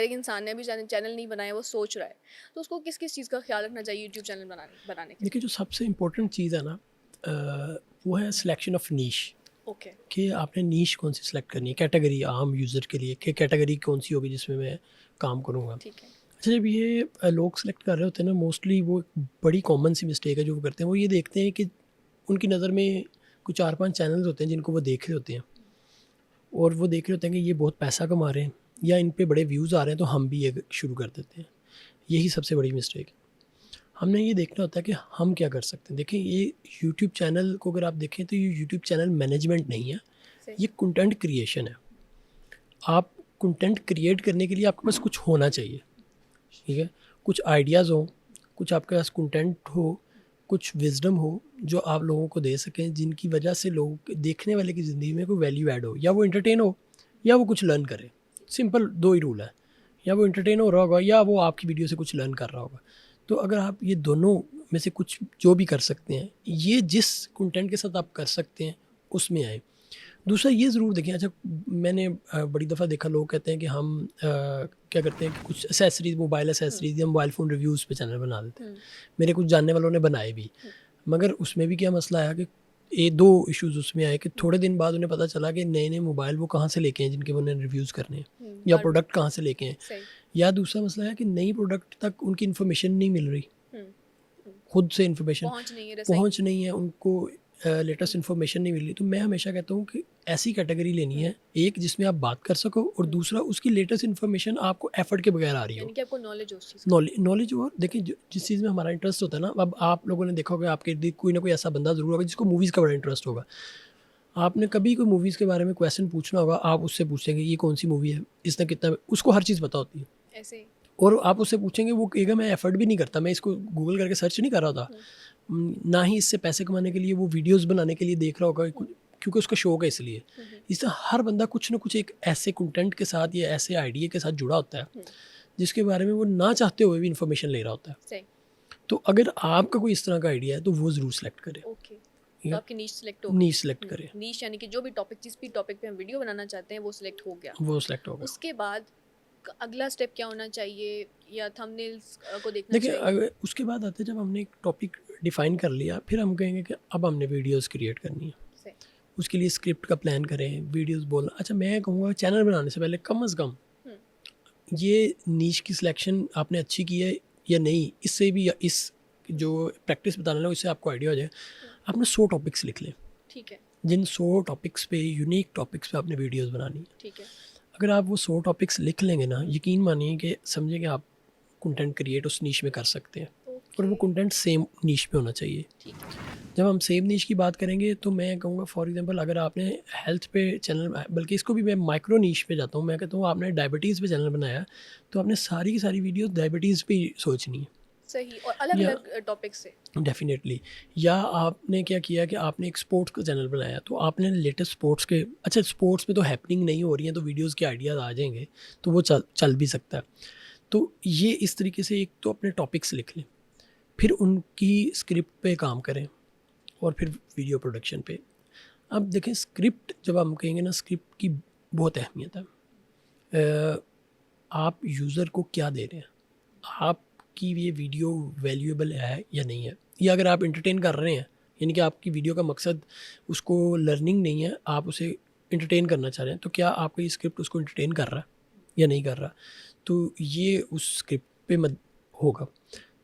अगर एक इंसान ने अभी चैनल नहीं बनाया, वो सोच रहा है, तो उसको किस किस चीज़ का ख्याल रखना चाहिए यूट्यूब चैनल बनाने के लिए? देखिए जो सबसे इम्पोर्टेंट चीज़ है ना, वो है सिलेक्शन ऑफ नीश, ओके। कि आपने नीश कौन सी सिलेक्ट करनी है, कैटेगरी आम यूज़र के लिए कि कैटेगरी कौन सी होगी जिसमें मैं काम करूँगा। ठीक है। अच्छा, जब ये लोग सेलेक्ट कर रहे होते हैं ना, मोस्टली वो एक बड़ी कॉमन सी मिस्टेक है जो वो करते हैं, वो ये देखते हैं कि उनकी नज़र में कुछ 4-5 चैनल्स होते हैं जिनको वो देख रहे होते हैं, और वो देख रहे होते हैं कि ये बहुत पैसा कमा रहे हैं या इन पे बड़े व्यूज़ आ रहे हैं, तो हम भी ये शुरू कर देते हैं। यही सबसे बड़ी मिस्टेक है। हमने ये देखना होता है कि हम क्या कर सकते हैं। देखिए ये यूट्यूब चैनल को अगर आप देखें तो ये यूट्यूब चैनल मैनेजमेंट नहीं है, सही। ये कंटेंट क्रिएशन है। आप कंटेंट क्रिएट करने के लिए आपके पास कुछ होना चाहिए, ठीक है? कुछ आइडियाज़ हों, कुछ आपके पास कंटेंट हो, कुछ विज़डम हो जो आप लोगों को दे सकें, जिनकी वजह से लोग देखने वाले की ज़िंदगी में कोई वैल्यू ऐड हो, या वो एंटरटेन हो या वो कुछ लर्न करे। सिंपल 2 ही रूल है, या वो एंटरटेन हो रहा होगा या वो आपकी वीडियो से कुछ लर्न कर रहा होगा। तो अगर आप ये दोनों में से कुछ जो भी कर सकते हैं, ये जिस कंटेंट के साथ आप कर सकते हैं, उसमें आएँ। दूसरा ये ज़रूर देखें, अच्छा मैंने बड़ी दफ़ा देखा लोग कहते हैं कि हम क्या करते हैं कि कुछ एक्सेसरीज़, मोबाइल हुँ, एक्सेसरीज़ या मोबाइल फ़ोन रिव्यूज़ पे चैनल बना देते हैं। हुँ, मेरे कुछ जानने वालों ने बनाए भी, हुँ, मगर उसमें भी क्या मसला आया कि 2 इश्यूज़ उसमें आए कि हुँ, थोड़े दिन बाद उन्हें पता चला कि नए-नए मोबाइल वो कहाँ से लेके आए जिनके उन्हें रिव्यूज़ करने हैं, या बार-बार। प्रोडक्ट कहाँ से लेके आए। सही। या दूसरा मसला है कि नई प्रोडक्ट तक उनकी इन्फॉर्मेशन नहीं मिल रही, हुँ, हुँ, खुद से इन्फॉर्मेशन पहुँच नहीं है, सही। पहुँच नहीं है उनको, लेटेस्ट इन्फॉर्मेशन नहीं मिल रही। तो मैं हमेशा कहता हूँ कि ऐसी कैटेगरी लेनी हुँ, है, एक जिसमें आप बात कर सको, और हुँ, दूसरा उसकी लेटेस्ट इन्फॉर्मेशन आपको एफर्ट के बगैर आ रही यानी हो। कि आपको नॉलेज हो उस चीज़ का। नॉलेज, और देखिए जिस चीज़ में हमारा इंटरेस्ट होता है ना, अब आप लोगों ने देखा होगा आपके इर्द कोई ना कोई ऐसा बंदा ज़रूर होगा जिसको मूवीज़ का बड़ा इंटरेस्ट हुँ, होगा। आपने कभी कोई मूवीज़ के बारे में क्वेश्चन पूछना होगा, आप उससे पूछेंगे ये कौन सी मूवी है, इसने कितना, उसको हर चीज़ पता होती है। ऐसे ही। और आप उससे पूछेंगे, वो कहेगा मैं एफर्ट भी नहीं करता, मैं इसको गूगल करके सर्च नहीं कर रहा था। हुँ, ना ही इससे पैसे कमाने के लिए वो वीडियोज़ बनाने के लिए देख रहा होगा, हुँ, क्योंकि उसका शौक है इसलिए। हुँ, हुँ, इससे हर बंदा कुछ ना कुछ एक ऐसे कंटेंट के साथ या ऐसे आइडिया के साथ जुड़ा होता है, हुँ, जिसके बारे में वो ना चाहते हुए भी इन्फॉर्मेशन ले रहा होता है। सही। तो अगर आपका कोई इस तरह का आइडिया है तो वो ज़रूर सेलेक्ट करें, ओके। ठीक तो है? आपकी नीश सिलेक्ट हो गई। नीश सेलेक्ट करें, नीश यानी कि जो भी टॉपिक, जिस भी टॉपिक पे हम वीडियो बनाना चाहते हैं, वो सिलेक्ट हो गया। वो सेलेक्ट होगा। उसके बाद अगला स्टेप क्या होना चाहिए, या थंबनेल्स को देखना देखिए चाहिए? उसके बाद आते हैं, जब हमने एक टॉपिक डिफ़ाइन कर लिया, फिर हम कहेंगे कि अब हमने वीडियोज़ क्रिएट करनी है। सही। उसके लिए स्क्रिप्ट का प्लान करें, वीडियोज़ बोलना। अच्छा मैं कहूँगा चैनल बनाने से पहले कम से कम हुँ, ये नीश की सिलेक्शन आपने अच्छी की है या नहीं, इससे भी, इस हुँ, जो प्रैक्टिस बताने लगा इससे आपको आइडिया हो जाए। हुँ, आपने 100 टॉपिक्स लिख लें, ठीक है, जिन 100 टॉपिक्स पे, यूनिक टॉपिक्स पे आपने वीडियोज़ बनानी है। ठीक है। अगर आप वो 100 टॉपिक्स लिख लेंगे ना, यकीन मानिए कि समझिए कि आप कंटेंट क्रिएट उस नीश में कर सकते हैं, और ओके, वो कंटेंट सेम नीश पे होना चाहिए। ठीक है। जब हम सेम नीश की बात करेंगे तो मैं कहूँगा फॉर एग्जांपल, अगर आपने हेल्थ पे चैनल, बल्कि इसको भी मैं माइक्रो नीश पे जाता हूँ, मैं कहता हूँ आपने डायबिटीज़ पे चैनल बनाया, तो आपने सारी की सारी वीडियो डायबिटीज़ पे ही सोचनी है, सही, और या अलग-अलग टॉपिक से। डेफ़िनेटली, या आपने क्या किया कि आपने एक स्पोर्ट्स का चैनल बनाया, तो आपने लेटेस्ट स्पोर्ट्स के, अच्छा स्पोर्ट्स में तो हैपनिंग नहीं हो रही है तो वीडियोज़ के आइडियाज़ आ जाएँगे, तो वो चल चल भी सकता है। तो ये इस तरीके से एक तो अपने टॉपिक्स लिख लें, फिर उनकी स्क्रिप्ट पे काम करें, और फिर वीडियो प्रोडक्शन पे। अब देखें स्क्रिप्ट, जब हम कहेंगे ना, स्क्रिप्ट की बहुत अहमियत है। अ, आप यूज़र को क्या दे रहे हैं? आपकी ये वीडियो वैल्यूएबल है या नहीं है? या अगर आप एंटरटेन कर रहे हैं, यानी कि आपकी वीडियो का मकसद उसको लर्निंग नहीं है, आप उसे एंटरटेन करना चाह रहे हैं, तो क्या आपका ये स्क्रिप्ट उसको एंटरटेन कर रहा है या नहीं कर रहा? तो ये उस स्क्रिप्ट पे मत होगा।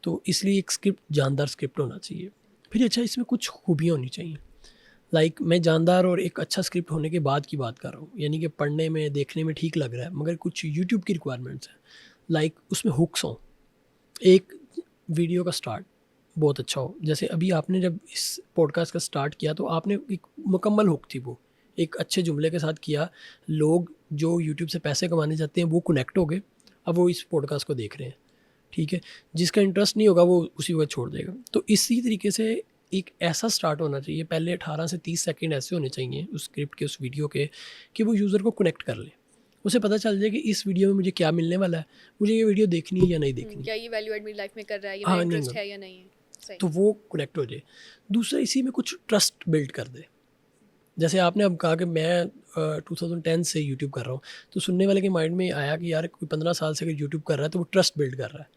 तो इसलिए एक स्क्रिप्ट, जानदार स्क्रिप्ट होना चाहिए। फिर अच्छा इसमें कुछ खूबियाँ होनी चाहिए। मैं जानदार और एक अच्छा स्क्रिप्ट होने के बाद की बात कर रहा हूँ, यानी कि पढ़ने में, देखने में ठीक लग रहा है, मगर कुछ यूट्यूब की रिक्वायरमेंट्स हैं। उसमें हुक्स हों, एक वीडियो का स्टार्ट बहुत अच्छा हो। जैसे अभी आपने जब इस पॉडकास्ट का स्टार्ट किया, तो आपने एक मुकम्मल हुक थी वो, एक अच्छे जुमले के साथ किया। लोग जो यूट्यूब से पैसे कमाने चाहते हैं वो कनेक्ट हो गए, अब वो इस पॉडकास्ट को देख रहे हैं, ठीक है? जिसका इंटरेस्ट नहीं होगा वो उसी वक़्त छोड़ देगा। तो इसी तरीके से एक ऐसा स्टार्ट होना चाहिए, पहले 18 से 30 सेकंड ऐसे होने चाहिए उस स्क्रिप्ट के, उस वीडियो के, कि वो यूज़र को कनेक्ट कर ले। उसे पता चल जाए कि इस वीडियो में मुझे क्या मिलने वाला है, मुझे ये वीडियो देखनी है या नहीं देखनी। क्या ये वैल्यू एड मेरी लाइफ में कर रहा है, ये मेरा हाँ, नहीं, इंटरेस्ट नहीं, है या नहीं है? सही। तो वो कनेक्ट हो जाए। दूसरा इसी में कुछ ट्रस्ट बिल्ड कर दे। जैसे आपने अब कहा कि मैं 2010 से यूट्यूब कर रहा हूँ, तो सुनने वाले के माइंड में आया कि यार कोई 15 साल से अगर यूट्यूब कर रहा है तो वो ट्रस्ट बिल्ड कर रहा है,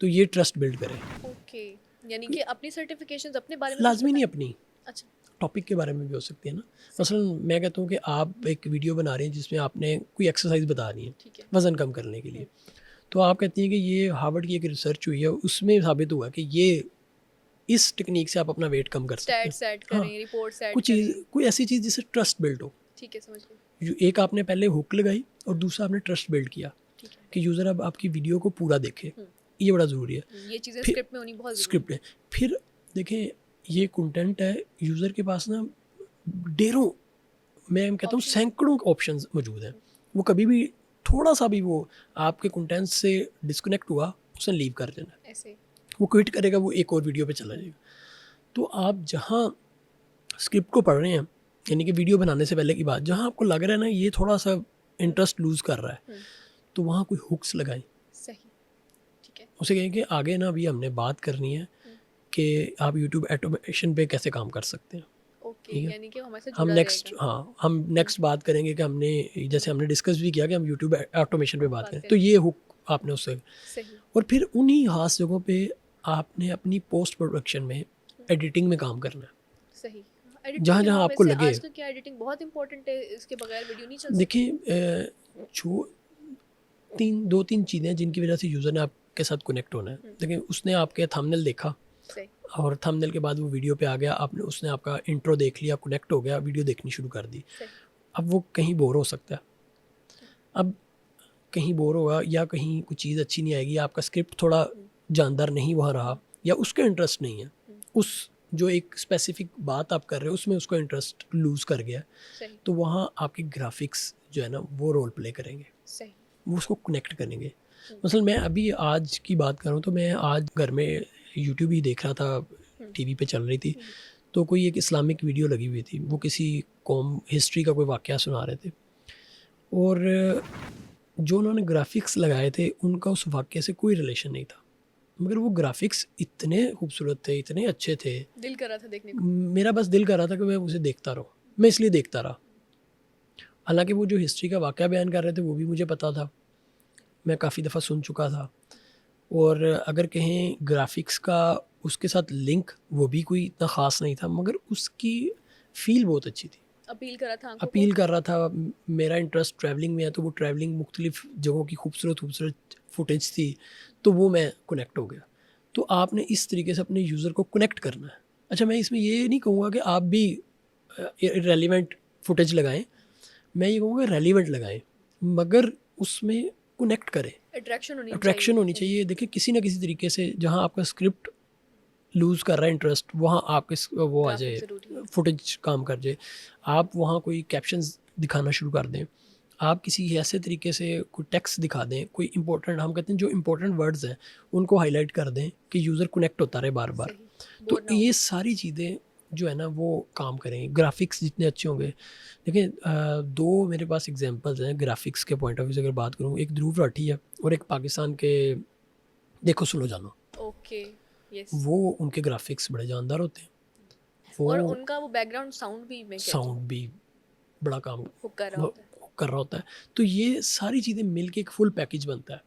तो ये ट्रस्ट बिल्ड करे। ओके, यानी कि अपनी सर्टिफिकेशंस अपने बारे में कुछ लाजमी नहीं बताएं। अपनी, अच्छा, टॉपिक के बारे में भी हो सकती है ना। मसलन मैं कहता हूँ कि आप एक वीडियो बना रहे हैं जिसमें आपने कोई एक्सरसाइज बता रही है ठीक है। वज़न कम करने के लिए, तो आप कहती हैं कि ये हार्वर्ड की एक रिसर्च हुई है, उसमें साबित हुआ कि ये इस टेक्निक से आप अपना वेट कम कर सकते स्टैट्स हैं। ऐड हाँ, करें, रिपोर्ट्स ऐड कुछ चीज़, करें। कोई ऐसी चीज़ जिससे ट्रस्ट बिल्ड हो। ठीक है, समझ गई। एक आपने पहले हुक लगाई और दूसरा आपने ट्रस्ट बिल्ड किया ठीक है। कि यूज़र अब आपकी वीडियो को पूरा देखे, ये बड़ा ज़रूरी है। ये चीज़ें फिर स्क्रिप्ट में होनी बहुत ज़रूरी स्क्रिप्ट है, फिर देखें ये कंटेंट है, यूज़र के पास ना ढेरों, मैं कहता हूँ Options सैकड़ों ऑप्शंस मौजूद हैं। वो कभी भी थोड़ा सा भी वो आपके कंटेंट से डिस्कनेक्ट हुआ, उसने लीव कर देना है। है, ऐसे। वो क्विट करेगा, वो एक और वीडियो पे चला जाएगा। तो आप जहाँ स्क्रिप्ट को पढ़ रहे हैं, यानी कि वीडियो बनाने से पहले की बात, जहाँ आपको लग रहा है ना ये थोड़ा सा इंटरेस्ट लूज़ कर रहा है, तो वहाँ कोई हुक्स लगाएं। सही, ठीक है। उसे कहें कि आगे ना अभी हमने बात करनी है कि आप यूट्यूब ऑटोमेशन पे कैसे काम कर सकते हैं। ओके, ठीक है, यानी कि वो हमारे से हम जुड़ा नेक्स्ट, रहेगा। हाँ हम नेक्स्ट बात करेंगे कि हमने जैसे हमने डिस्कस भी किया कि हम यूट्यूब ऑटोमेशन पे बात बात करें, तो करें। ये हुक आपने उससे, सही, और फिर उन्हीं खास जगहों पे आपने अपनी पोस्ट प्रोडक्शन में एडिटिंग में काम करना है। सही। एडिटिंग जहाँ के जहाँ मामले आपको से लगे, आजकल क्या एडिटिंग बहुत इंपॉर्टेंट है, इसके बगैर वीडियो नहीं चल सकती। देखिए जो दो तीन चीज़ें हैं जिनकी वजह से यूज़र ने आपके साथ कनेक्ट होना है। देखिए उसने आपके थंबनेल देखा सही, और थंबनेल के बाद वो वीडियो पे आ गया, आपने उसने आपका इंट्रो देख लिया, कनेक्ट हो गया, वीडियो देखनी शुरू कर दी। सही। अब वो कहीं बोर हो सकता है, अब कहीं बोर होगा या कहीं कुछ चीज़ अच्छी नहीं आएगी, आपका स्क्रिप्ट थोड़ा जानदार नहीं वहाँ रहा या उसका इंटरेस्ट नहीं है, उस जो एक स्पेसिफिक बात आप कर रहे हो उसमें उसका इंटरेस्ट लूज़ कर गया, सही, तो वहाँ आपके ग्राफिक्स जो है ना वो रोल प्ले करेंगे, सही। वो उसको कनेक्ट करेंगे। मसलन मैं अभी आज की बात करूँ तो मैं आज घर में यूट्यूब ही देख रहा था, टीवी पे चल रही थी, तो कोई एक इस्लामिक वीडियो लगी हुई थी, वो किसी कौम हिस्ट्री का कोई वाक़या सुना रहे थे, और जो उन्होंने ग्राफिक्स लगाए थे उनका उस वाक़ये से कोई रिलेशन नहीं था, मगर वो ग्राफिक्स इतने खूबसूरत थे, इतने अच्छे थे, दिल कर रहा था देखने को। मेरा बस दिल कर रहा था कि मैं उसे देखता रहूँ। मैं इसलिए देखता रहा। हालाँकि वो जो हिस्ट्री का वाक़या बयान कर रहे थे वो भी मुझे पता था, मैं काफ़ी दफ़ा सुन चुका था, और अगर कहें ग्राफिक्स का उसके साथ लिंक वो भी कोई इतना ख़ास नहीं था, मगर उसकी फ़ील बहुत अच्छी थी। अपील कर रहा था आंखों को। अपील कर रहा था, मेरा इंटरेस्ट ट्रैवलिंग में है, तो वो ट्रैवलिंग मुख्तलिफ़ जगहों की खूबसूरत फुटेज थी, तो वो मैं कनेक्ट हो गया। तो आपने इस तरीके से अपने यूज़र को कनेक्ट करना है। अच्छा, मैं इसमें ये नहीं कहूँगा कि आप भी इर्रेलेवेंट फुटेज लगाएँ, मैं ये कहूँगा रेलेवेंट लगाएँ, मगर उसमें कनेक्ट करें, अट्रैक्शन होनी अट्रैक्शन चाहिए। होनी चाहिए। देखिए किसी न किसी तरीके से जहाँ आपका स्क्रिप्ट लूज़ कर रहा है इंटरेस्ट, वहाँ आपके वो आ ग्राफिक जाए, ज़रूरी है। फुटेज काम कर जाए, आप वहाँ कोई कैप्शंस दिखाना शुरू कर दें, आप किसी ऐसे तरीके से कोई टेक्स्ट दिखा दें, कोई इंपॉर्टेंट, हम कहते हैं जो इंपॉर्टेंट वर्ड्स हैं उनको हाईलाइट कर दें कि यूज़र कनेक्ट होता रहे बार बार। सही, तो बोर ना हो। ये सारी चीज़ें जो है ना वो काम करेंगे, ग्राफिक्स जितने अच्छे होंगे। देखिए दो मेरे पास एग्जांपल्स हैं ग्राफिक्स के पॉइंट ऑफ व्यू से अगर बात करूँ, एक ध्रुव राठी है और एक पाकिस्तान के देखो सुनो जानो, ओके, यस। वो उनके ग्राफिक्स बड़े जानदार होते हैं, और वो उनका वो बैकग्राउंड साउंड भी मैं कहती हूँ साउंड भी बड़ा काम हुक कर रहा वो होता है। कर रहा होता है। तो ये सारी चीज़ें मिल के एक फुल पैकेज बनता है।